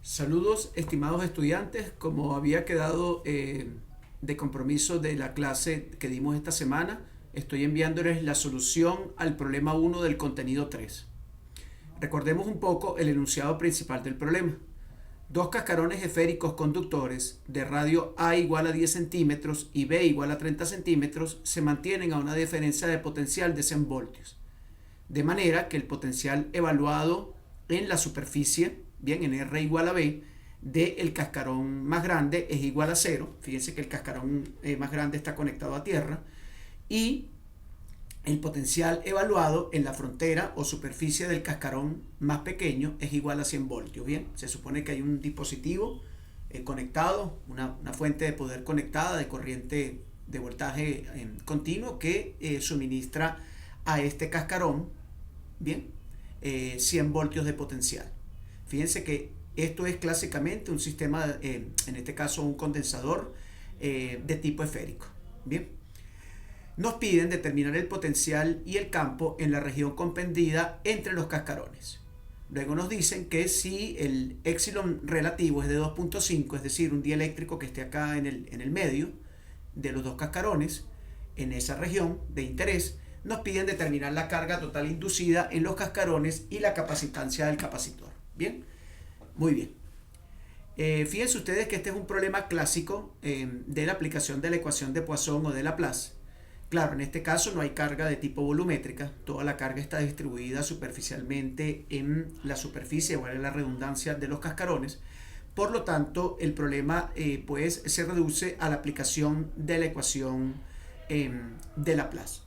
Saludos, estimados estudiantes. Como había quedado de compromiso de la clase que dimos esta semana, estoy enviándoles la solución al problema 1 del contenido 3. Recordemos un poco el enunciado principal del problema. Dos cascarones esféricos conductores de radio A igual a 10 centímetros y B igual a 30 centímetros se mantienen a una diferencia de potencial de 100 voltios. De manera que el potencial evaluado en la superficie, bien, en R igual a B, del cascarón más grande es igual a 0. Fíjense que el cascarón más grande está conectado a tierra. Y el potencial evaluado en la frontera o superficie del cascarón más pequeño es igual a 100 voltios. Bien, se supone que hay un dispositivo conectado, una fuente de poder conectada de corriente de voltaje continuo que suministra a este cascarón, bien, 100 voltios de potencial. Fíjense que esto es clásicamente un sistema, en este caso un condensador de tipo esférico. Bien. Nos piden determinar el potencial y el campo en la región comprendida entre los cascarones. Luego nos dicen que si el épsilon relativo es de 2.5, es decir, un dieléctrico que esté acá en el medio de los dos cascarones, en esa región de interés, nos piden determinar la carga total inducida en los cascarones y la capacitancia del capacitor. Bien, muy bien. Fíjense ustedes que este es un problema clásico de la aplicación de la ecuación de Poisson o de Laplace. Claro, en este caso no hay carga de tipo volumétrica, toda la carga está distribuida superficialmente en la superficie, o en la redundancia de los cascarones. Por lo tanto, el problema pues se reduce a la aplicación de la ecuación de Laplace.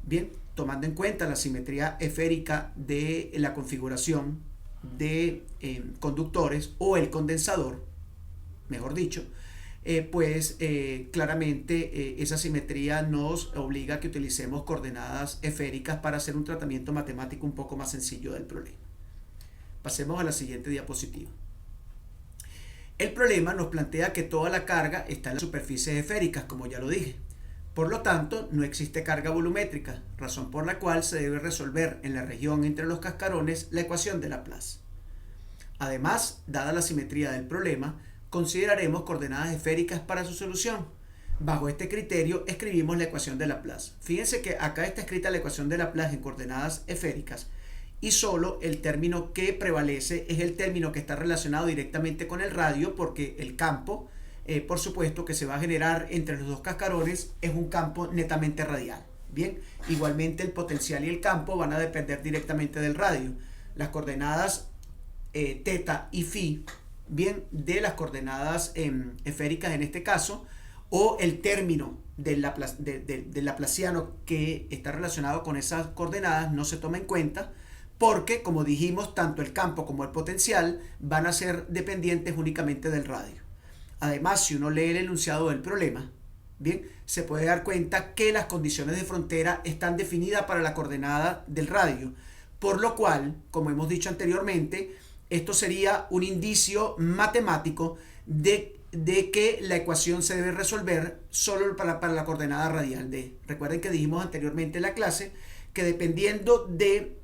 Bien, tomando en cuenta la simetría esférica de la configuración de conductores o el condensador, mejor dicho, claramente esa simetría nos obliga a que utilicemos coordenadas esféricas para hacer un tratamiento matemático un poco más sencillo del problema. Pasemos a la siguiente diapositiva. El problema nos plantea que toda la carga está en las superficies esféricas, como ya lo dije. Por lo tanto, no existe carga volumétrica, razón por la cual se debe resolver en la región entre los cascarones la ecuación de Laplace. Además, dada la simetría del problema, consideraremos coordenadas esféricas para su solución. Bajo este criterio escribimos la ecuación de Laplace. Fíjense que acá está escrita la ecuación de Laplace en coordenadas esféricas y solo el término que prevalece es el término que está relacionado directamente con el radio, porque el campo, por supuesto, que se va a generar entre los dos cascarones es un campo netamente radial. Bien, igualmente el potencial y el campo van a depender directamente del radio. Las coordenadas teta y phi, bien, de las coordenadas esféricas en este caso, o el término del laplaciano que está relacionado con esas coordenadas no se toma en cuenta porque, como dijimos, tanto el campo como el potencial van a ser dependientes únicamente del radio. Además, si uno lee el enunciado del problema, bien, se puede dar cuenta que las condiciones de frontera están definidas para la coordenada del radio, por lo cual, como hemos dicho anteriormente, esto sería un indicio matemático de que la ecuación se debe resolver solo para la coordenada radial D. Recuerden que dijimos anteriormente en la clase que dependiendo de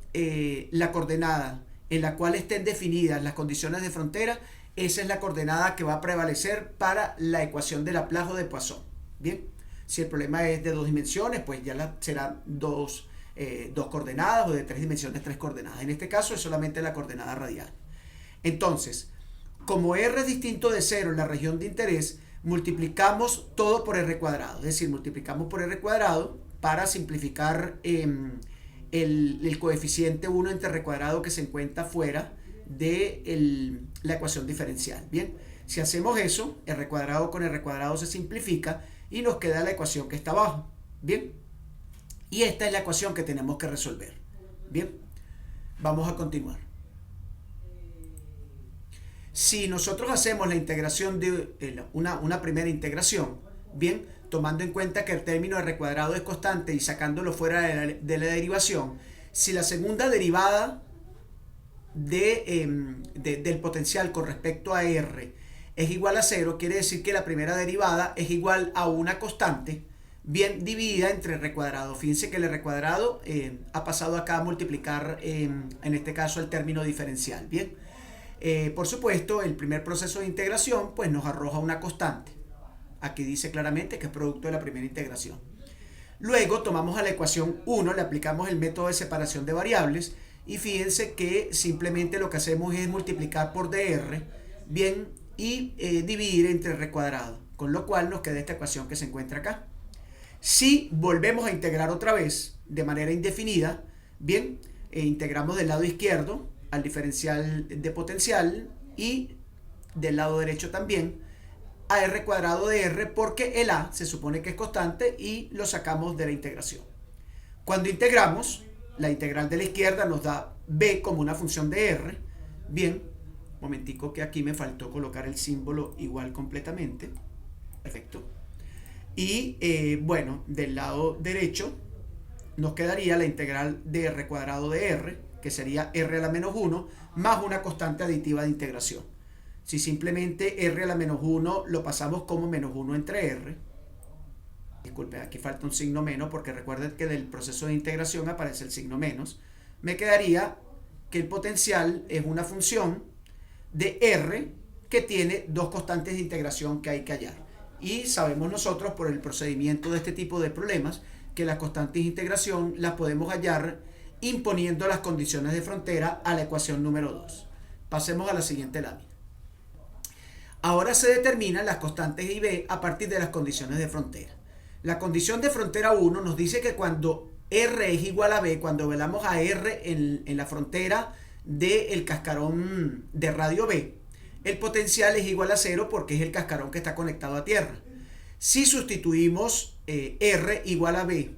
la coordenada en la cual estén definidas las condiciones de frontera, esa es la coordenada que va a prevalecer para la ecuación de Laplace o de Poisson. Bien, si el problema es de dos dimensiones, pues ya serán dos coordenadas, o de tres dimensiones, tres coordenadas. En este caso es solamente la coordenada radial. Entonces, como R es distinto de 0 en la región de interés, multiplicamos todo por R cuadrado. Es decir, multiplicamos por R cuadrado para simplificar el coeficiente 1 entre R cuadrado que se encuentra fuera de la ecuación diferencial. Bien, si hacemos eso, R cuadrado con R cuadrado se simplifica y nos queda la ecuación que está abajo. Bien, y esta es la ecuación que tenemos que resolver. Bien, vamos a continuar. Si nosotros hacemos la integración de una primera integración, bien, tomando en cuenta que el término R cuadrado es constante y sacándolo fuera de la derivación, si la segunda derivada del potencial con respecto a R es igual a 0, quiere decir que la primera derivada es igual a una constante, bien, dividida entre R cuadrado. Fíjense que el R cuadrado ha pasado acá a multiplicar, en este caso, el término diferencial. Bien. Por supuesto, el primer proceso de integración pues nos arroja una constante. Aquí dice claramente que es producto de la primera integración. Luego tomamos a la ecuación 1, le aplicamos el método de separación de variables y fíjense que simplemente lo que hacemos es multiplicar por dr, bien, y dividir entre r cuadrado, con lo cual nos queda esta ecuación que se encuentra acá. Si volvemos a integrar otra vez de manera indefinida, bien, integramos del lado izquierdo al diferencial de potencial y del lado derecho también a r cuadrado de r, porque el a se supone que es constante y lo sacamos de la integración. Cuando integramos, la integral de la izquierda nos da b como una función de r. Bien, momentico que aquí me faltó colocar el símbolo igual completamente. Perfecto. Y bueno, del lado derecho nos quedaría la integral de r cuadrado de r, que sería r a la menos 1, más una constante aditiva de integración. Si simplemente r a la menos 1 lo pasamos como menos 1 entre r. Disculpen, aquí falta un signo menos porque recuerden que del proceso de integración aparece el signo menos. Me quedaría que el potencial es una función de r que tiene dos constantes de integración que hay que hallar. Y sabemos nosotros por el procedimiento de este tipo de problemas que las constantes de integración las podemos hallar imponiendo las condiciones de frontera a la ecuación número 2. Pasemos a la siguiente lámina. Ahora se determinan las constantes I y B a partir de las condiciones de frontera. La condición de frontera 1 nos dice que cuando R es igual a B, cuando velamos a R en la frontera del cascarón de radio B, el potencial es igual a 0 porque es el cascarón que está conectado a tierra. Si sustituimos R igual a B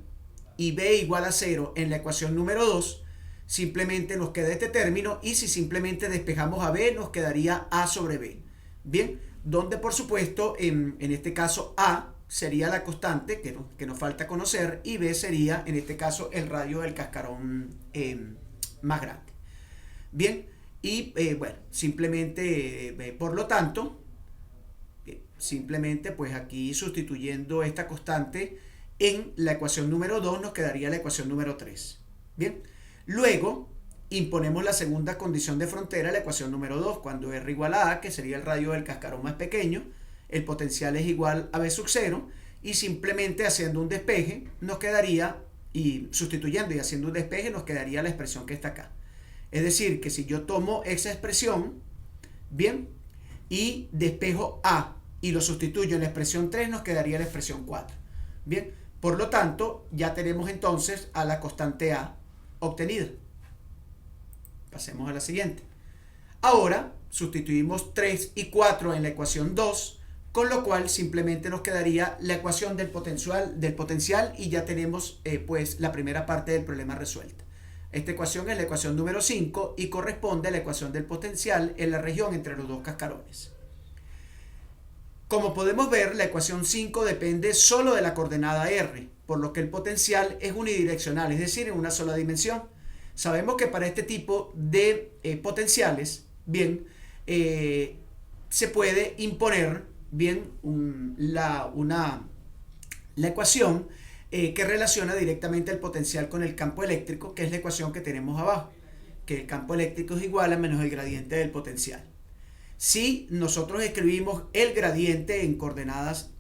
y B igual a 0 en la ecuación número 2, simplemente nos queda este término, y si simplemente despejamos a B nos quedaría A sobre B. Bien, donde por supuesto en este caso A sería la constante que nos falta conocer y B sería en este caso el radio del cascarón más grande. Bien, y bueno, simplemente por lo tanto, simplemente pues aquí sustituyendo esta constante en la ecuación número 2 nos quedaría la ecuación número 3. Bien, luego imponemos la segunda condición de frontera a la ecuación número 2, cuando R igual a A, que sería el radio del cascarón más pequeño, el potencial es igual a B sub 0, y simplemente haciendo un despeje nos quedaría, y sustituyendo y haciendo un despeje nos quedaría la expresión que está acá. Es decir, que si yo tomo esa expresión, bien, y despejo A y lo sustituyo en la expresión 3, nos quedaría la expresión 4. Bien, por lo tanto, ya tenemos entonces a la constante A obtenida. Pasemos a la siguiente. Ahora sustituimos 3 y 4 en la ecuación 2, con lo cual simplemente nos quedaría la ecuación del potencial y ya tenemos pues la primera parte del problema resuelta. Esta ecuación es la ecuación número 5 y corresponde a la ecuación del potencial en la región entre los dos cascarones. Como podemos ver, la ecuación 5 depende solo de la coordenada R, por lo que el potencial es unidireccional, es decir, en una sola dimensión. Sabemos que para este tipo de potenciales, bien, se puede imponer bien la ecuación que relaciona directamente el potencial con el campo eléctrico, que es la ecuación que tenemos abajo, que el campo eléctrico es igual a menos el gradiente del potencial. Si nosotros escribimos el gradiente en coordenadas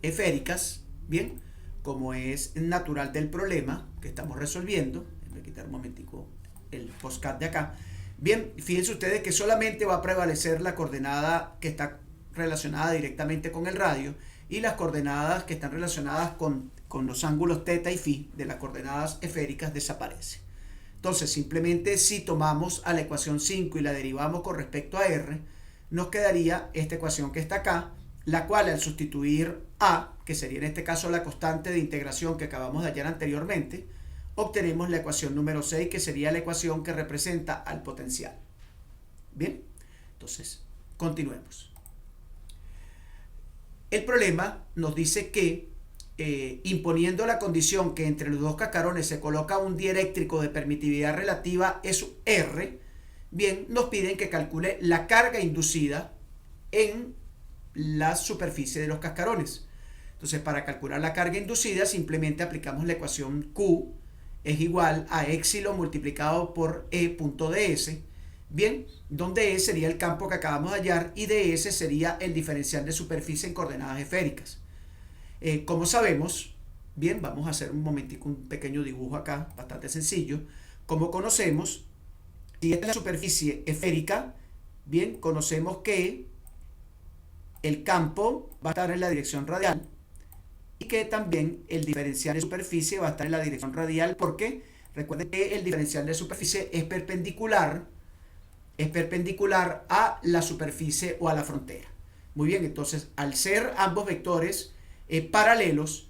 esféricas, bien, como es natural del problema que estamos resolviendo, voy a quitar un momentico el postcard de acá. Bien, fíjense ustedes que solamente va a prevalecer la coordenada que está relacionada directamente con el radio, y las coordenadas que están relacionadas con los ángulos θ y φ de las coordenadas esféricas desaparecen. Entonces, simplemente si tomamos a la ecuación 5 y la derivamos con respecto a R, nos quedaría esta ecuación que está acá, la cual al sustituir A, que sería en este caso la constante de integración que acabamos de hallar anteriormente, obtenemos la ecuación número 6, que sería la ecuación que representa al potencial. Bien, entonces, continuemos. El problema nos dice que imponiendo la condición que entre los dos cascarones se coloca un dieléctrico de permitividad relativa es R, bien, nos piden que calcule la carga inducida en la superficie de los cascarones. Entonces, para calcular la carga inducida, simplemente aplicamos la ecuación Q es igual a épsilon multiplicado por E.ds, Bien, donde E sería el campo que acabamos de hallar y ds sería el diferencial de superficie en coordenadas esféricas. Como sabemos, bien, vamos a hacer un momentico un pequeño dibujo acá, bastante sencillo. Como conocemos, si es la superficie esférica, bien, conocemos que el campo va a estar en la dirección radial y que también el diferencial de superficie va a estar en la dirección radial, porque recuerden que el diferencial de superficie es perpendicular a la superficie o a la frontera. Muy bien, entonces al ser ambos vectores paralelos,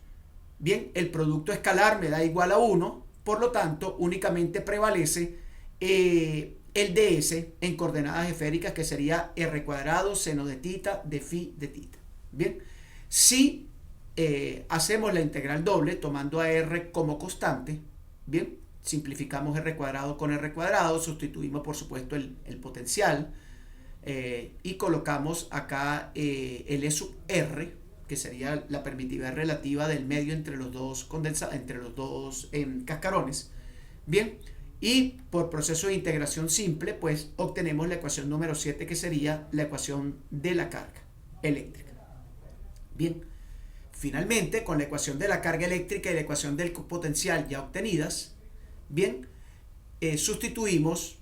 bien, el producto escalar me da igual a 1, por lo tanto únicamente prevalece el ds en coordenadas esféricas, que sería r cuadrado seno de tita de phi de tita. Bien, si hacemos la integral doble tomando a r como constante, bien, simplificamos r cuadrado con r cuadrado, sustituimos por supuesto el potencial y colocamos acá el E sub r, que sería la permitividad relativa del medio entre los dos cascarones. Bien, y por proceso de integración simple, pues obtenemos la ecuación número 7, que sería la ecuación de la carga eléctrica. Bien, finalmente, con la ecuación de la carga eléctrica y la ecuación del potencial ya obtenidas, bien, sustituimos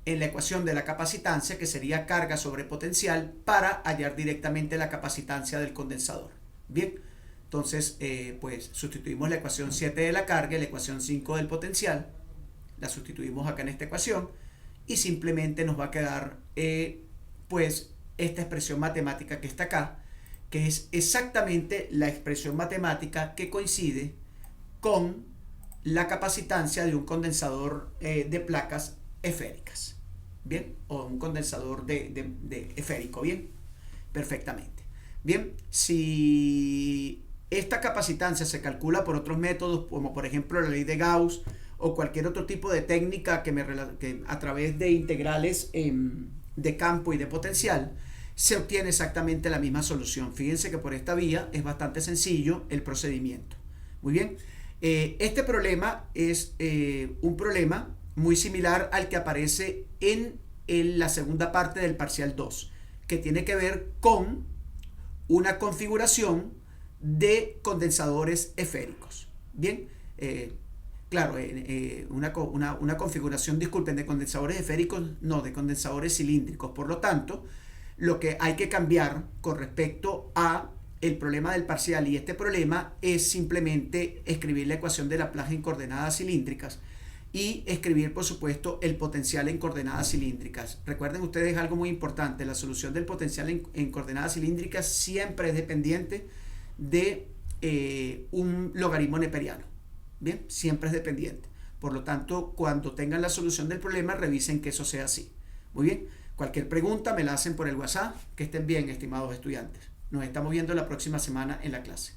en la ecuación de la capacitancia, que sería carga sobre potencial, para hallar directamente la capacitancia del condensador. Bien, entonces pues sustituimos la ecuación 7 de la carga y la ecuación 5 del potencial, la sustituimos acá en esta ecuación y simplemente nos va a quedar pues esta expresión matemática que está acá, que es exactamente la expresión matemática que coincide con la capacitancia de un condensador de placas esféricas. Bien, o un condensador de esférico. Bien, perfectamente. Bien, si esta capacitancia se calcula por otros métodos, como por ejemplo la ley de Gauss o cualquier otro tipo de técnica que a través de integrales de campo y de potencial, se obtiene exactamente la misma solución. Fíjense que por esta vía es bastante sencillo el procedimiento. Muy bien, este problema es un problema muy similar al que aparece en la segunda parte del parcial 2, que tiene que ver con una configuración de condensadores esféricos. Bien, claro, una configuración, disculpen, de condensadores esféricos, no, de condensadores cilíndricos. Por lo tanto, lo que hay que cambiar con respecto a el problema del parcial y este problema es simplemente escribir la ecuación de Laplace en coordenadas cilíndricas y escribir, por supuesto, el potencial en coordenadas cilíndricas. Recuerden ustedes algo muy importante: la solución del potencial en coordenadas cilíndricas siempre es dependiente de un logaritmo neperiano. Bien, siempre es dependiente. Por lo tanto, cuando tengan la solución del problema, revisen que eso sea así. Muy bien, cualquier pregunta me la hacen por el WhatsApp. Que estén bien, estimados estudiantes. Nos estamos viendo la próxima semana en la clase.